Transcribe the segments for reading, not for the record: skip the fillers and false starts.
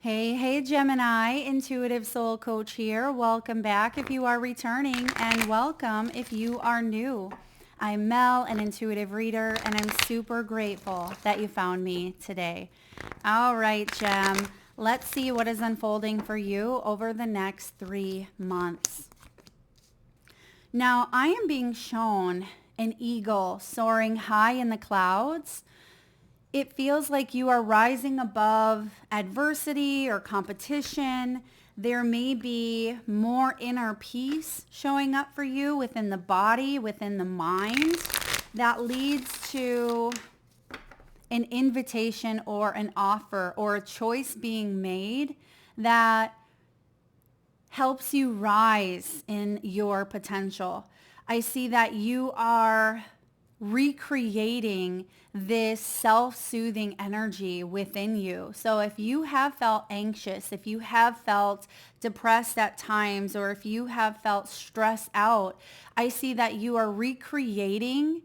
Hey, Gemini, Intuitive Soul Coach here. Welcome back if you are returning, and welcome if you are new. I'm Mel, an intuitive reader, and I'm super grateful that you found me today. All right, Gem, let's see what is unfolding for you over the next 3 months. Now, I am being shown an eagle soaring high in the clouds. It feels like you are rising above adversity or competition. There may be more inner peace showing up for you within the body, within the mind, that leads to an invitation or an offer or a choice being made that helps you rise in your potential. I see that you are recreating this self-soothing energy within you. So if you have felt anxious, if you have felt depressed at times, or if you have felt stressed out, I see that you are recreating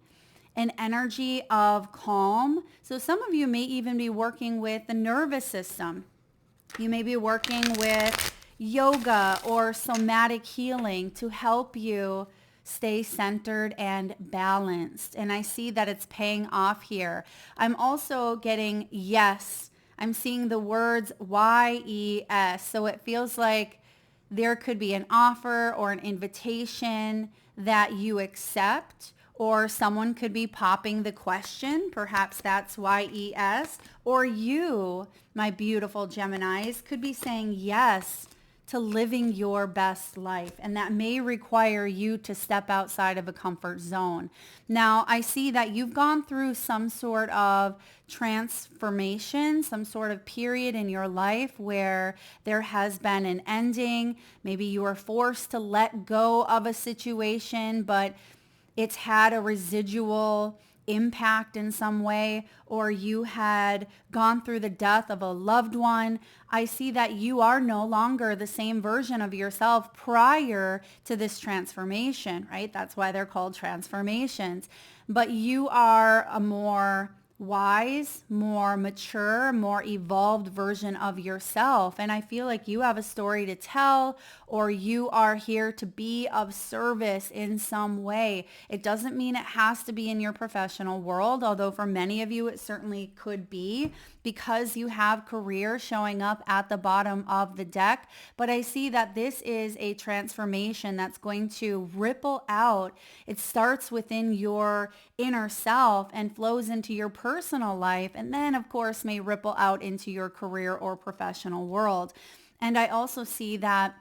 an energy of calm. So some of you may even be working with the nervous system. You may be working with yoga or somatic healing to help you stay centered and balanced. And I see that it's paying off here. I'm also getting yes. I'm seeing the words YES. So it feels like there could be an offer or an invitation that you accept, or someone could be popping the question. Perhaps that's YES. Or you, my beautiful Geminis, could be saying yes to living your best life. And that may require you to step outside of a comfort zone. Now, I see that you've gone through some sort of transformation, some sort of period in your life where there has been an ending. Maybe you were forced to let go of a situation, but it's had a residual impact in some way, or you had gone through the death of a loved one. I see that you are no longer the same version of yourself prior to this transformation, right? That's why they're called transformations. But you are a more wise, more mature, more evolved version of yourself. And I feel like you have a story to tell, or you are here to be of service in some way. It doesn't mean it has to be in your professional world, although for many of you it certainly could be, because you have career showing up at the bottom of the deck. But I see that this is a transformation that's going to ripple out. It starts within your inner self and flows into your personal life, and then of course may ripple out into your career or professional world. And I also see that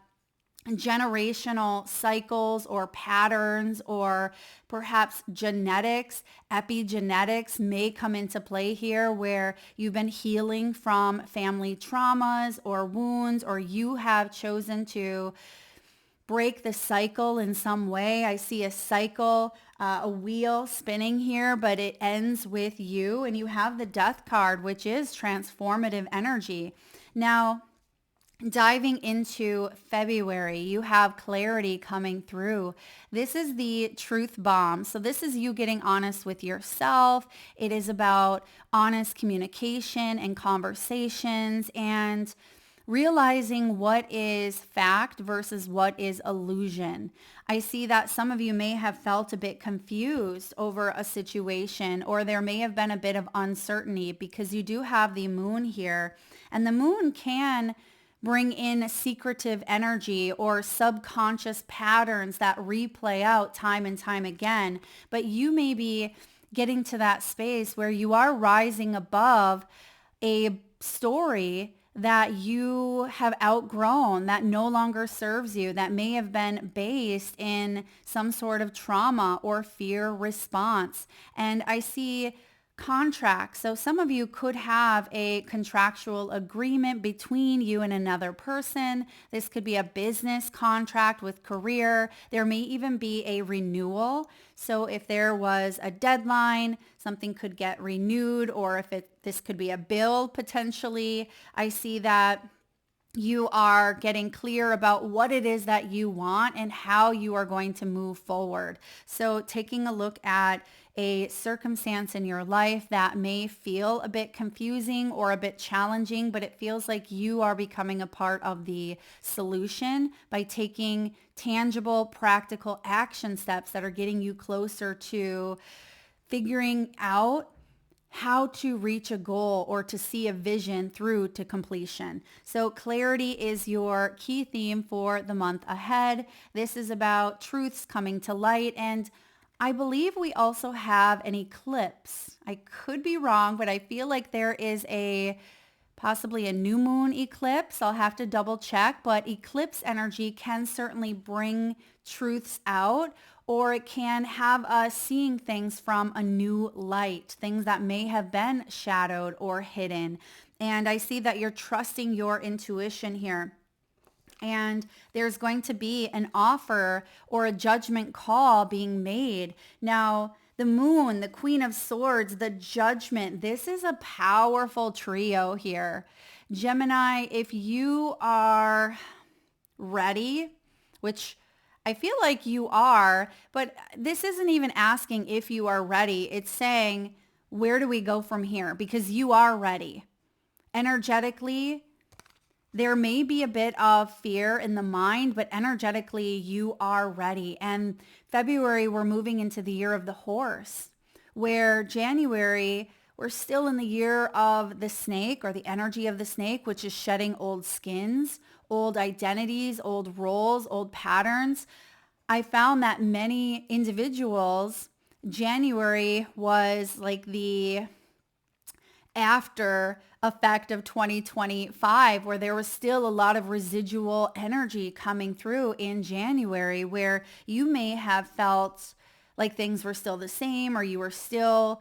generational cycles or patterns, or perhaps genetics, epigenetics may come into play here, where you've been healing from family traumas or wounds, or you have chosen to break the cycle in some way. I see a cycle, a wheel spinning here, but it ends with you, and you have the death card, which is transformative energy. Now, diving into February, you have clarity coming through. This is the truth bomb. So this is you getting honest with yourself. It is about honest communication and conversations, and realizing what is fact versus what is illusion. I see that some of you may have felt a bit confused over a situation, or there may have been a bit of uncertainty because you do have the moon here, and the moon can bring in secretive energy or subconscious patterns that replay out time and time again. But you may be getting to that space where you are rising above a story that you have outgrown, that no longer serves you, that may have been based in some sort of trauma or fear response. And I see contracts. So some of you could have a contractual agreement between you and another person. This could be a business contract with career. There may even be a renewal. So if there was a deadline, something could get renewed, or if this could be a bill potentially. I see that you are getting clear about what it is that you want and how you are going to move forward. So taking a look at a circumstance in your life that may feel a bit confusing or a bit challenging, but it feels like you are becoming a part of the solution by taking tangible, practical action steps that are getting you closer to figuring out how to reach a goal or to see a vision through to completion. So clarity is your key theme for the month ahead. This is about truths coming to light, and I believe we also have an eclipse. I could be wrong, but I feel like there is possibly a new moon eclipse. I'll have to double check, but eclipse energy can certainly bring truths out, or it can have us seeing things from a new light, things that may have been shadowed or hidden. And I see that you're trusting your intuition here. And there's going to be an offer or a judgment call being made. Now, the moon, the Queen of Swords, the judgment, this is a powerful trio here. Gemini, if you are ready, which I feel like you are, but this isn't even asking if you are ready. It's saying, where do we go from here? Because you are ready. Energetically, there may be a bit of fear in the mind, but energetically, you are ready. And February, we're moving into the year of the horse, where January, we're still in the year of the snake or the energy of the snake, which is shedding old skins, old identities, old roles, old patterns. I found that many individuals, January was like the after effect of 2025, where there was still a lot of residual energy coming through in January, where you may have felt like things were still the same or you were still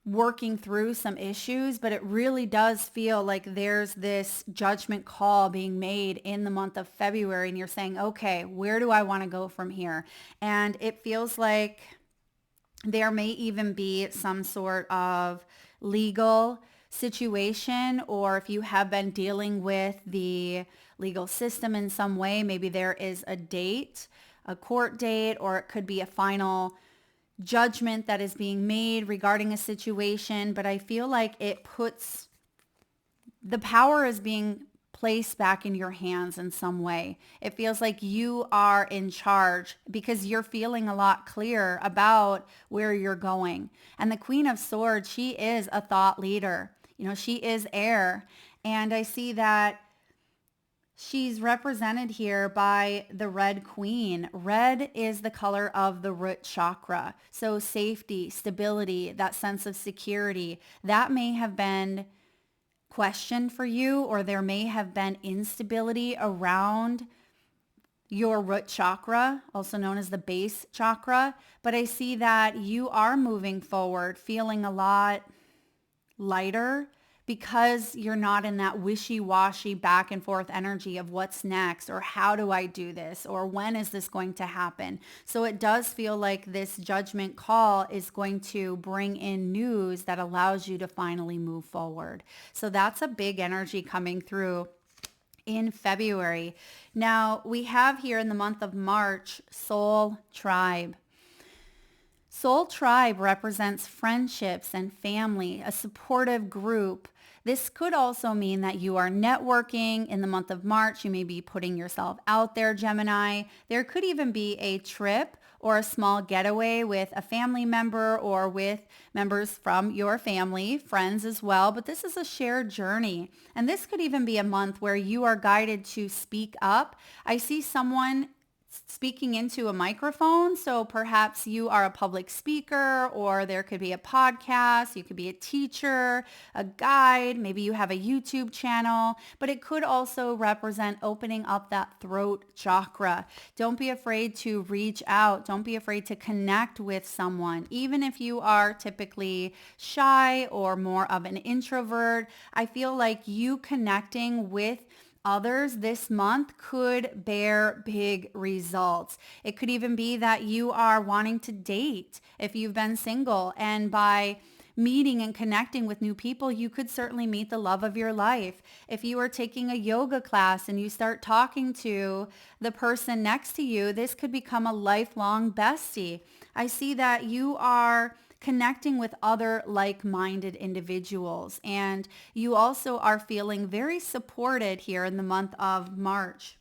working through some issues, but it really does feel like there's this judgment call being made in the month of February, and you're saying, okay, where do I want to go from here? And it feels like there may even be some sort of legal situation, or if you have been dealing with the legal system in some way, maybe there is a date, a court date, or it could be a final judgment that is being made regarding a situation. But I feel like the power is being placed back in your hands in some way. It feels like you are in charge because you're feeling a lot clearer about where you're going. And the Queen of Swords, she is a thought leader. She is air. And I see that she's represented here by the Red Queen. Red is the color of the root chakra. So safety, stability, that sense of security, that may have been questioned for you, or there may have been instability around your root chakra, also known as the base chakra. But I see that you are moving forward, feeling a lot lighter, because you're not in that wishy-washy back and forth energy of what's next, or how do I do this, or when is this going to happen. So it does feel like this judgment call is going to bring in news that allows you to finally move forward. So that's a big energy coming through in February. Now we have here in the month of March, Soul Tribe. Soul Tribe represents friendships and family, a supportive group. This could also mean that you are networking in the month of March. You may be putting yourself out there, Gemini. There could even be a trip or a small getaway with a family member or with members from your family, friends as well. But this is a shared journey. And this could even be a month where you are guided to speak up. I see someone speaking into a microphone. So perhaps you are a public speaker, or there could be a podcast. You could be a teacher, a guide. Maybe you have a YouTube channel, but it could also represent opening up that throat chakra. Don't be afraid to reach out. Don't be afraid to connect with someone. Even if you are typically shy or more of an introvert, I feel like you connecting with others this month could bear big results. It could even be that you are wanting to date if you've been single, and by meeting and connecting with new people, you could certainly meet the love of your life. If you are taking a yoga class and you start talking to the person next to you, this could become a lifelong bestie. I see that you are connecting with other like-minded individuals, and you also are feeling very supported here in the month of March.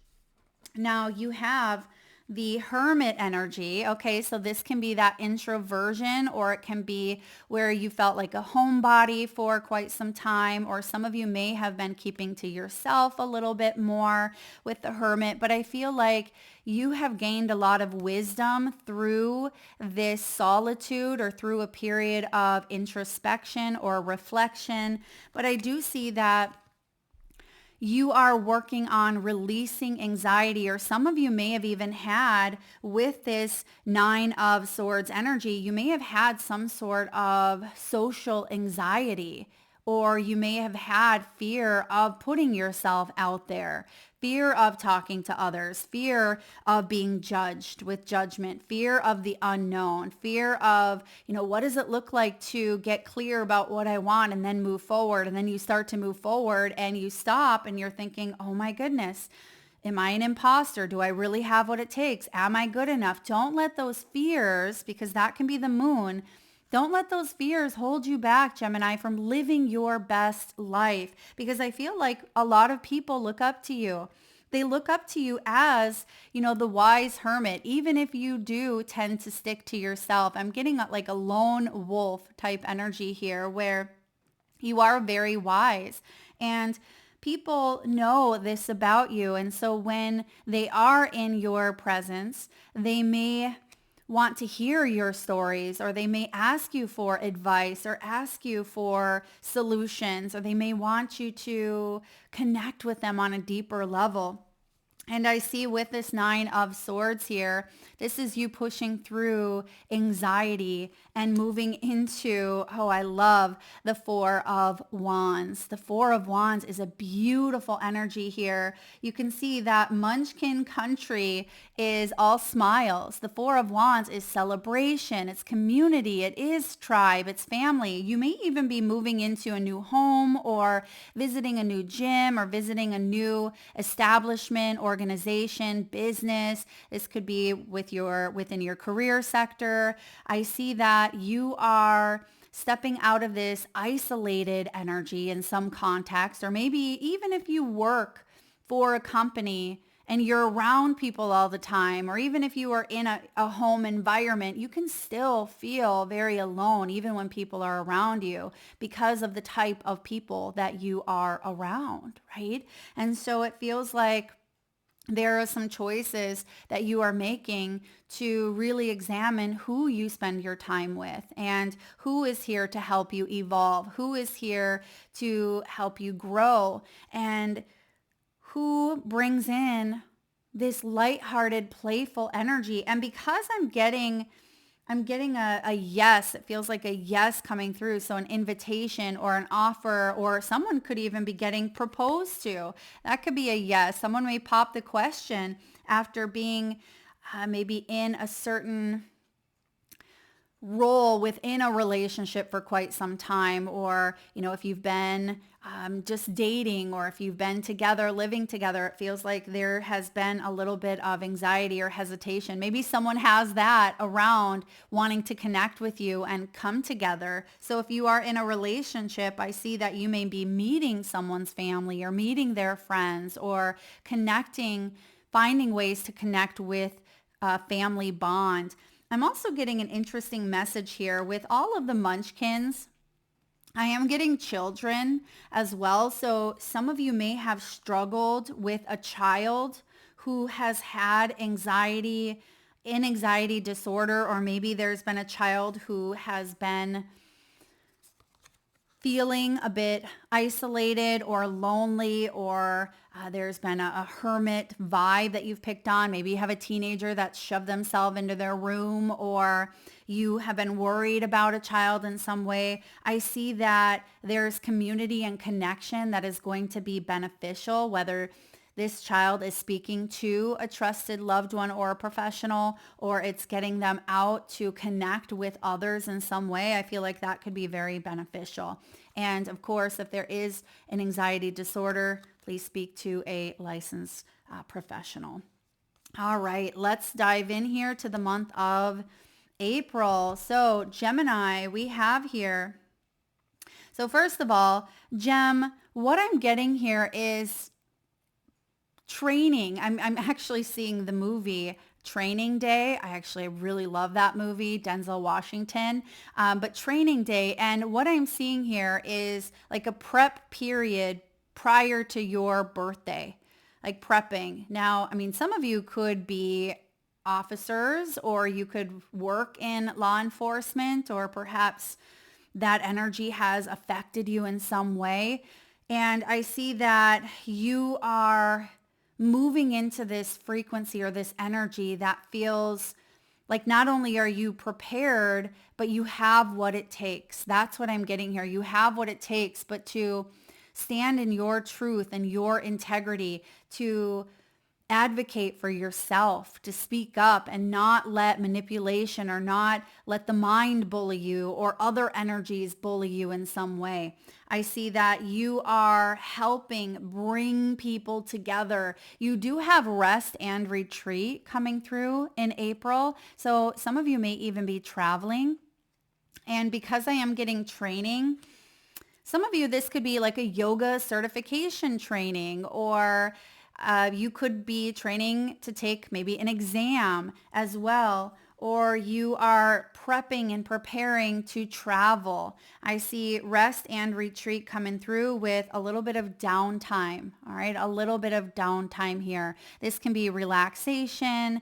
Now you have the hermit energy. Okay, so this can be that introversion, or it can be where you felt like a homebody for quite some time, or some of you may have been keeping to yourself a little bit more with the hermit. But I feel like you have gained a lot of wisdom through this solitude or through a period of introspection or reflection. But I do see that you are working on releasing anxiety, or some of you may have even had with this Nine of Swords energy, you may have had some sort of social anxiety, or you may have had fear of putting yourself out there, fear of talking to others, fear of being judged with judgment, fear of the unknown, fear of, what does it look like to get clear about what I want and then move forward? And then you start to move forward and you stop and you're thinking, oh my goodness, am I an imposter? Do I really have what it takes? Am I good enough? Don't let those fears, because that can be the moon, don't let those fears hold you back, Gemini, from living your best life, because I feel like a lot of people look up to you. They look up to you as, the wise hermit, even if you do tend to stick to yourself. I'm getting like a lone wolf type energy here where you are very wise, and people know this about you. And so when they are in your presence, they may want to hear your stories, or they may ask you for advice or ask you for solutions, or they may want you to connect with them on a deeper level. And I see with this Nine of Swords here, this is you pushing through anxiety and moving into, I love the Four of Wands. The Four of Wands is a beautiful energy here. You can see that Munchkin country is all smiles. The Four of Wands is celebration, it's community, it is tribe, it's family. You may even be moving into a new home, or visiting a new gym, or visiting a new establishment, organization, business. This could be within your career sector. I see that you are stepping out of this isolated energy in some context, or maybe even if you work for a company and you're around people all the time, or even if you are in a home environment, you can still feel very alone even when people are around you, because of the type of people that you are around, right? And so it feels like there are some choices that you are making to really examine who you spend your time with, and who is here to help you evolve, who is here to help you grow, and who brings in this lighthearted, playful energy. And because I'm getting a yes. It feels like a yes coming through. So an invitation or an offer, or someone could even be getting proposed to. That could be a yes. Someone may pop the question after being maybe in a certain role within a relationship for quite some time, or if you've been just dating, or if you've been together, living together, it feels like there has been a little bit of anxiety or hesitation. Maybe someone has that around, wanting to connect with you and come together. So if you are in a relationship, I see that you may be meeting someone's family, or meeting their friends, or connecting, finding ways to connect with a family bond. I'm also getting an interesting message here with all of the Munchkins. I am getting children as well. So some of you may have struggled with a child who has had anxiety disorder, or maybe there's been a child who has been feeling a bit isolated or lonely, or there's been a hermit vibe that you've picked on. Maybe you have a teenager that shoved themselves into their room, or you have been worried about a child in some way. I see that there's community and connection that is going to be beneficial, whether this child is speaking to a trusted loved one or a professional, or it's getting them out to connect with others in some way, I feel like that could be very beneficial. And of course, if there is an anxiety disorder, please speak to a licensed professional. All right, let's dive in here to the month of April. So Gemini, we have here. So first of all, Gem, what I'm getting here is training. I'm actually seeing the movie Training Day. I actually really love that movie, Denzel Washington. But Training Day, and what I'm seeing here is like a prep period prior to your birthday, like prepping. Now, I mean, some of you could be officers, or you could work in law enforcement, or perhaps that energy has affected you in some way. And I see that you are moving into this frequency or this energy that feels like not only are you prepared, but you have what it takes. That's what I'm getting here. You have what it takes, but to stand in your truth and your integrity, to advocate for yourself, to speak up and not let manipulation or not let the mind bully you or other energies bully you in some way. I see that you are helping bring people together. You do have rest and retreat coming through in April. So some of you may even be traveling. And because I am getting training, some of you, this could be like a yoga certification training, or you could be training to take maybe an exam as well, or you are prepping and preparing to travel. I see rest and retreat coming through with a little bit of downtime. All right, a little bit of downtime here. This can be relaxation,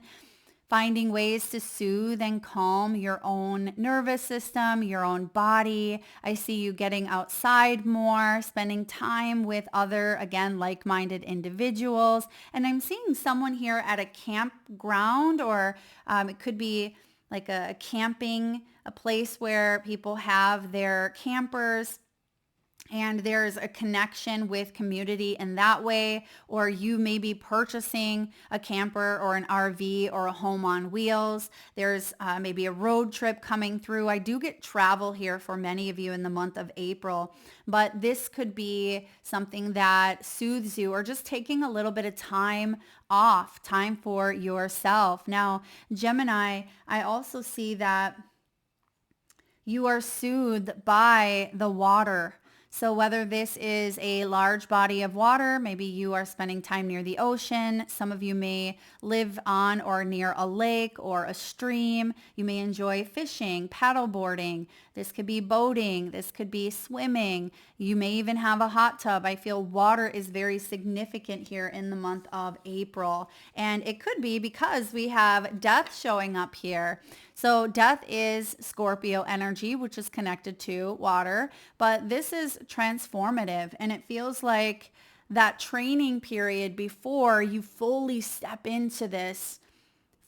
finding ways to soothe and calm your own nervous system, your own body. I see you getting outside more, spending time with other, again, like-minded individuals. And I'm seeing someone here at a campground, or it could be like a camping, a place where people have their campers, and there's a connection with community in that way, or you may be purchasing a camper or an RV or a home on wheels. There's maybe a road trip coming through. I do get travel here for many of you in the month of April, but this could be something that soothes you, or just taking a little bit of time off, time for yourself. Now, Gemini, I also see that you are soothed by the water. So whether this is a large body of water, maybe you are spending time near the ocean. Some of you may live on or near a lake or a stream. You may enjoy fishing, paddleboarding. This could be boating. This could be swimming. You may even have a hot tub. I feel water is very significant here in the month of April. And it could be because we have death showing up here. So death is Scorpio energy, which is connected to water, but this is transformative, and it feels like that training period before you fully step into this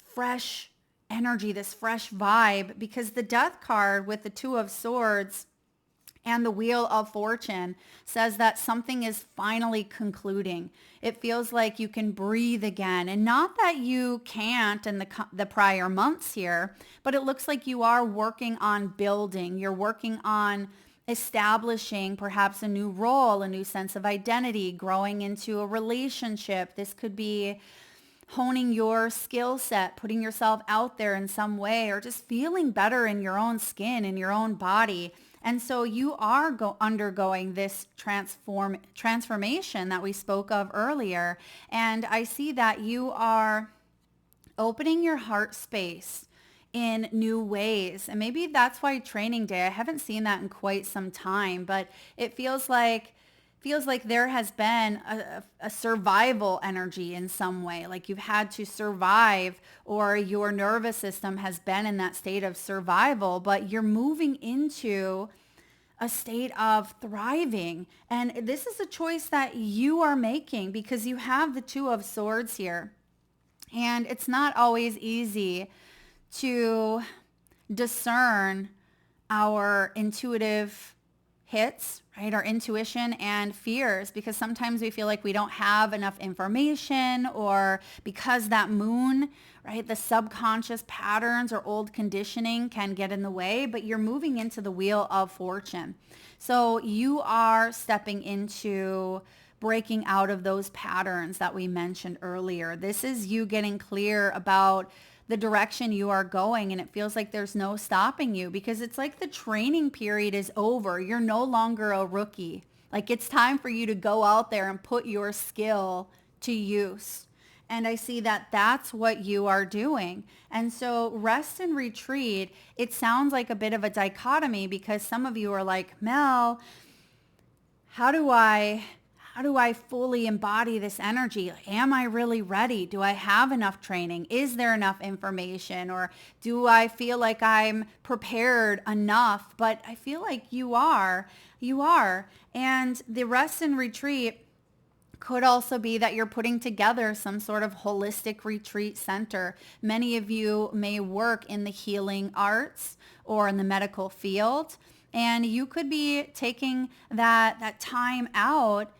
fresh energy, this fresh vibe, because the death card with the Two of Swords and the Wheel of Fortune says that something is finally concluding. It feels like you can breathe again. And not that you can't in the prior months here, but it looks like you are working on building. You're working on establishing perhaps a new role, a new sense of identity, growing into a relationship. This could be honing your skill set, putting yourself out there in some way, or just feeling better in your own skin, in your own body. And so you are undergoing this transformation that we spoke of earlier. And I see that you are opening your heart space in new ways. And maybe that's why Training Day, I haven't seen that in quite some time, but it feels like there has been a survival energy in some way, like you've had to survive, or your nervous system has been in that state of survival, but you're moving into a state of thriving. And this is a choice that you are making because you have the Two of Swords here. And it's not always easy to discern our intuitive hits, right? Our intuition and fears, because sometimes we feel like we don't have enough information, or because that moon, right? The subconscious patterns or old conditioning can get in the way, but you're moving into the wheel of fortune. So you are stepping into breaking out of those patterns that we mentioned earlier. This is you getting clear about the direction you are going, and it feels like there's no stopping you, because it's like the training period is over. You're no longer a rookie. Like, it's time for you to go out there and put your skill to use. And I see that that's what you are doing. And so rest and retreat, it sounds like a bit of a dichotomy, because some of you are like, Mel, how do I fully embody this energy? Am I really ready? Do I have enough training? Is there enough information? Or do I feel like I'm prepared enough? But I feel like you are. And the rest and retreat could also be that you're putting together some sort of holistic retreat center. Many of you may work in the healing arts or in the medical field, and you could be taking that time out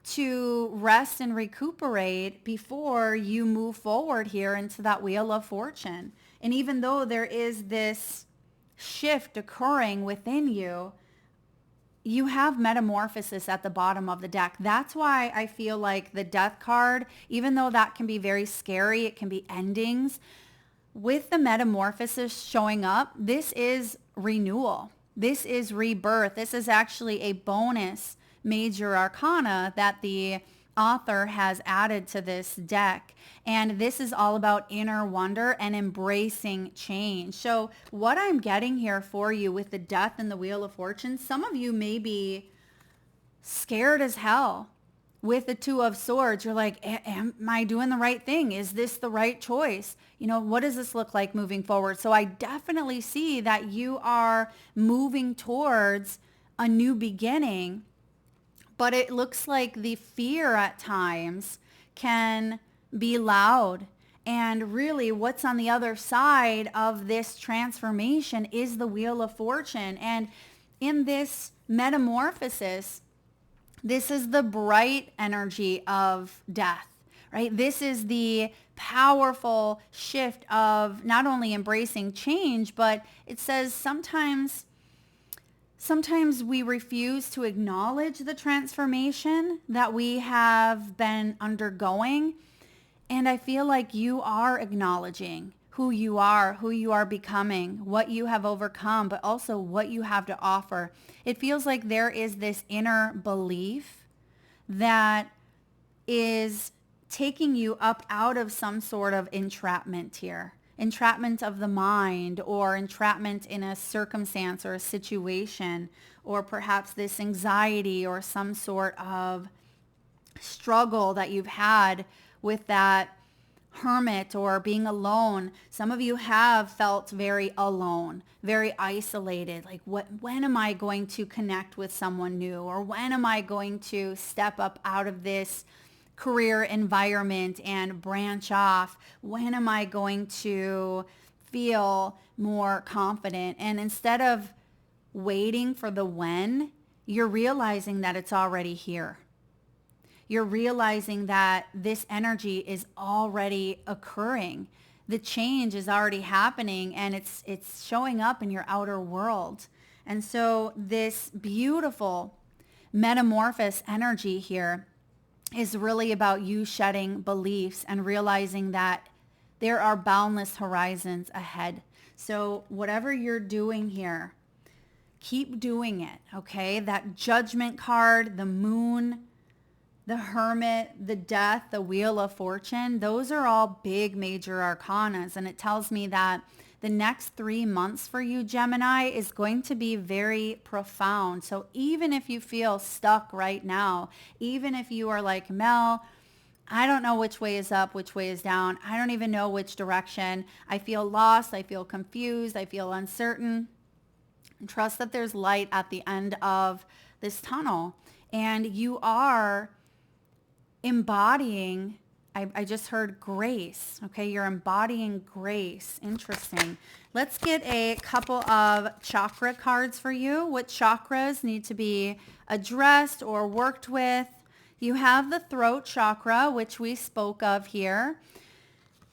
to rest and recuperate before you move forward here into that wheel of fortune. And even though there is this shift occurring within you, you have metamorphosis at the bottom of the deck. That's why I feel like the death card, even though that can be very scary, it can be endings, with the metamorphosis showing up, this is renewal. This is rebirth. This is actually a bonus major arcana that the author has added to this deck. And this is all about inner wonder and embracing change. So what I'm getting here for you with the death and the wheel of fortune, some of you may be scared as hell with the two of swords. You're like, am I doing the right thing? Is this the right choice? What does this look like moving forward? So I definitely see that you are moving towards a new beginning. But it looks like the fear at times can be loud. And really what's on the other side of this transformation is the wheel of fortune. And in this metamorphosis, this is the bright energy of death, right? This is the powerful shift of not only embracing change, but it says sometimes we refuse to acknowledge the transformation that we have been undergoing. And I feel like you are acknowledging who you are becoming, what you have overcome, but also what you have to offer. It feels like there is this inner belief that is taking you up out of some sort of entrapment here. Entrapment of the mind, or entrapment in a circumstance or a situation, or perhaps this anxiety or some sort of struggle that you've had with that hermit or being alone. Some of you have felt very alone, very isolated. Like, when am I going to connect with someone new? Or when am I going to step up out of this career environment and branch off? When am I going to feel more confident? And instead of waiting for the when, you're realizing that it's already here. You're realizing that this energy is already occurring. The change is already happening, and it's showing up in your outer world. And so this beautiful metamorphosis energy here is really about you shedding beliefs and realizing that there are boundless horizons ahead. So whatever you're doing here, keep doing it, okay? That judgment card, the moon, the hermit, the death, the wheel of fortune, those are all big major arcanas. And it tells me that the next 3 months for you, Gemini, is going to be very profound. So even if you feel stuck right now, even if you are like, Mel, I don't know which way is up, which way is down. I don't even know which direction. I feel lost. I feel confused. I feel uncertain. Trust that there's light at the end of this tunnel. And you are embodying I just heard grace. Okay, you're embodying grace. Interesting. Let's get a couple of chakra cards for you. What chakras need to be addressed or worked with? You have the throat chakra, which we spoke of here.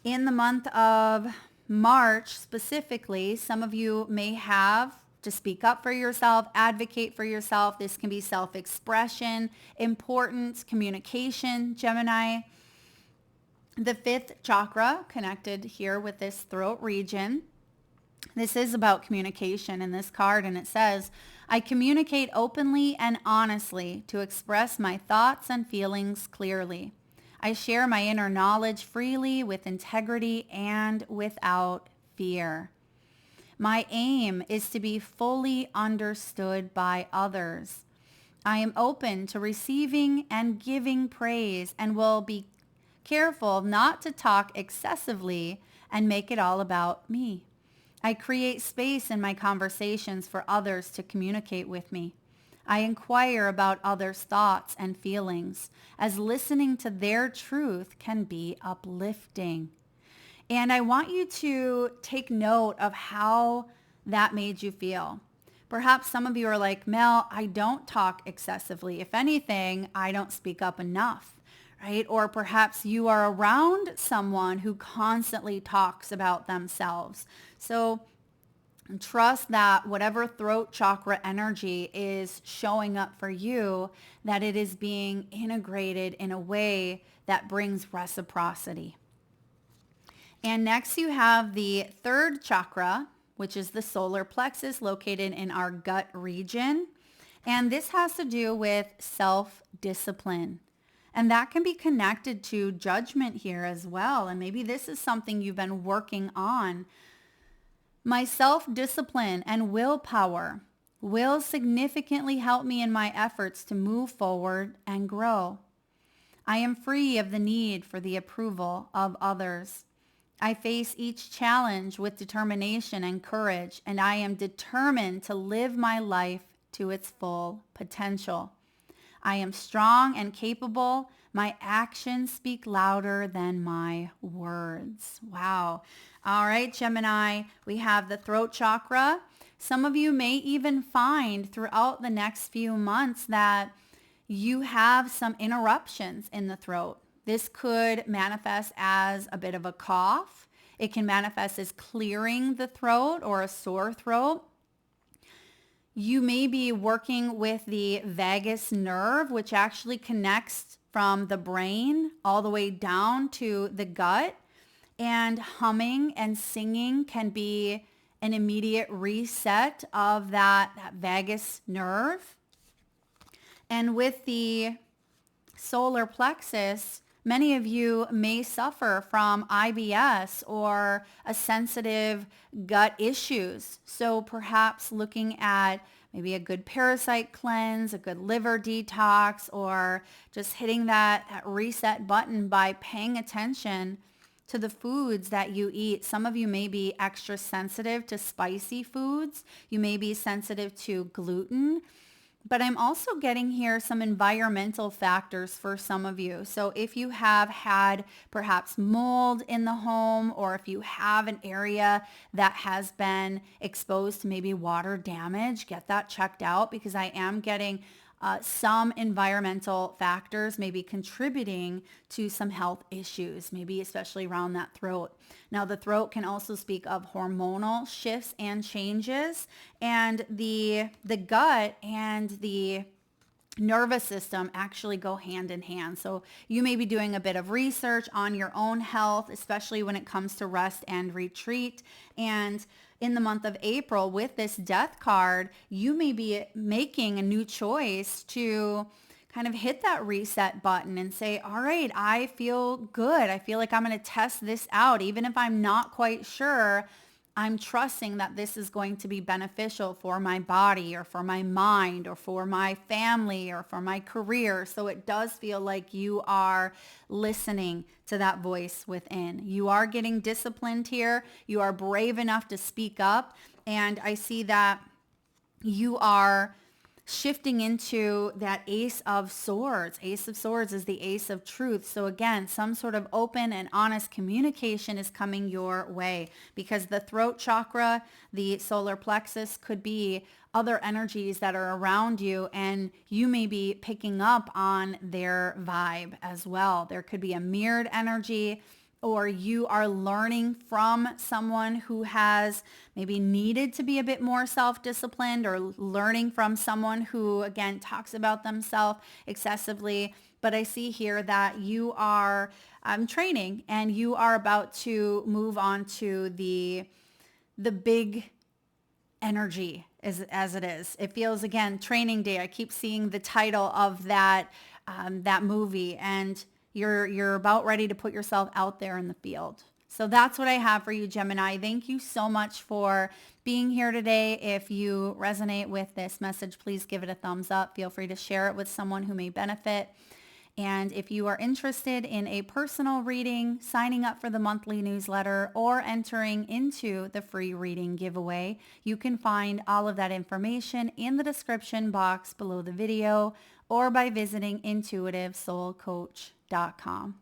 In the month of March specifically, some of you may have to speak up for yourself, advocate for yourself. This can be self-expression, important communication, Gemini. The fifth chakra connected here with this throat region. This is about communication in this card, and it says, I communicate openly and honestly to express my thoughts and feelings clearly. I share my inner knowledge freely with integrity and without fear. My aim is to be fully understood by others. I am open to receiving and giving praise and will be careful not to talk excessively and make it all about me. I create space in my conversations for others to communicate with me. I inquire about others' thoughts and feelings, as listening to their truth can be uplifting. And I want you to take note of how that made you feel. Perhaps some of you are like, Mel, I don't talk excessively. If anything, I don't speak up enough, right? Or perhaps you are around someone who constantly talks about themselves. So trust that whatever throat chakra energy is showing up for you, that it is being integrated in a way that brings reciprocity. And next you have the third chakra, which is the solar plexus located in our gut region. And this has to do with self-discipline. And that can be connected to judgment here as well. And maybe this is something you've been working on. My self-discipline and willpower will significantly help me in my efforts to move forward and grow. I am free of the need for the approval of others. I face each challenge with determination and courage, and I am determined to live my life to its full potential. I am strong and capable. My actions speak louder than my words. Wow. All right, Gemini, we have the throat chakra. Some of you may even find throughout the next few months that you have some interruptions in the throat. This could manifest as a bit of a cough. It can manifest as clearing the throat or a sore throat. You may be working with the vagus nerve, which actually connects from the brain all the way down to the gut. And humming and singing can be an immediate reset of that vagus nerve. And with the solar plexus, many of you may suffer from IBS or a sensitive gut issues. So perhaps looking at maybe a good parasite cleanse, a good liver detox, or just hitting that reset button by paying attention to the foods that you eat. Some of you may be extra sensitive to spicy foods. You may be sensitive to gluten. But I'm also getting here some environmental factors for some of you. So if you have had perhaps mold in the home, or if you have an area that has been exposed to maybe water damage, get that checked out, because I am getting some environmental factors maybe contributing to some health issues, maybe especially around that throat. Now, the throat can also speak of hormonal shifts and changes, and the gut and the nervous system actually go hand in hand. So you may be doing a bit of research on your own health, especially when it comes to rest and retreat. And in the month of April, with this death card, you may be making a new choice to kind of hit that reset button and say, all right, I feel good. I feel like I'm going to test this out. Even if I'm not quite sure, I'm trusting that this is going to be beneficial for my body or for my mind or for my family or for my career. So it does feel like you are listening to that voice within. You are getting disciplined here. You are brave enough to speak up. And I see that you are shifting into that Ace of Swords. Ace of Swords is the Ace of Truth. So again, some sort of open and honest communication is coming your way, because the throat chakra, the solar plexus, could be other energies that are around you, and you may be picking up on their vibe as well. There could be a mirrored energy, or you are learning from someone who has maybe needed to be a bit more self-disciplined, or learning from someone who, again, talks about themselves excessively. But I see here that you are training, and you are about to move on to the big energy as it is. It feels, again, Training Day. I keep seeing the title of that movie, and you're about ready to put yourself out there in the field. So that's what I have for you, Gemini. Thank you so much for being here today. If you resonate with this message, please give it a thumbs up. Feel free to share it with someone who may benefit. And if you are interested in a personal reading, signing up for the monthly newsletter, or entering into the free reading giveaway, you can find all of that information in the description box below the video, or by visiting intuitivesoulcoach.com.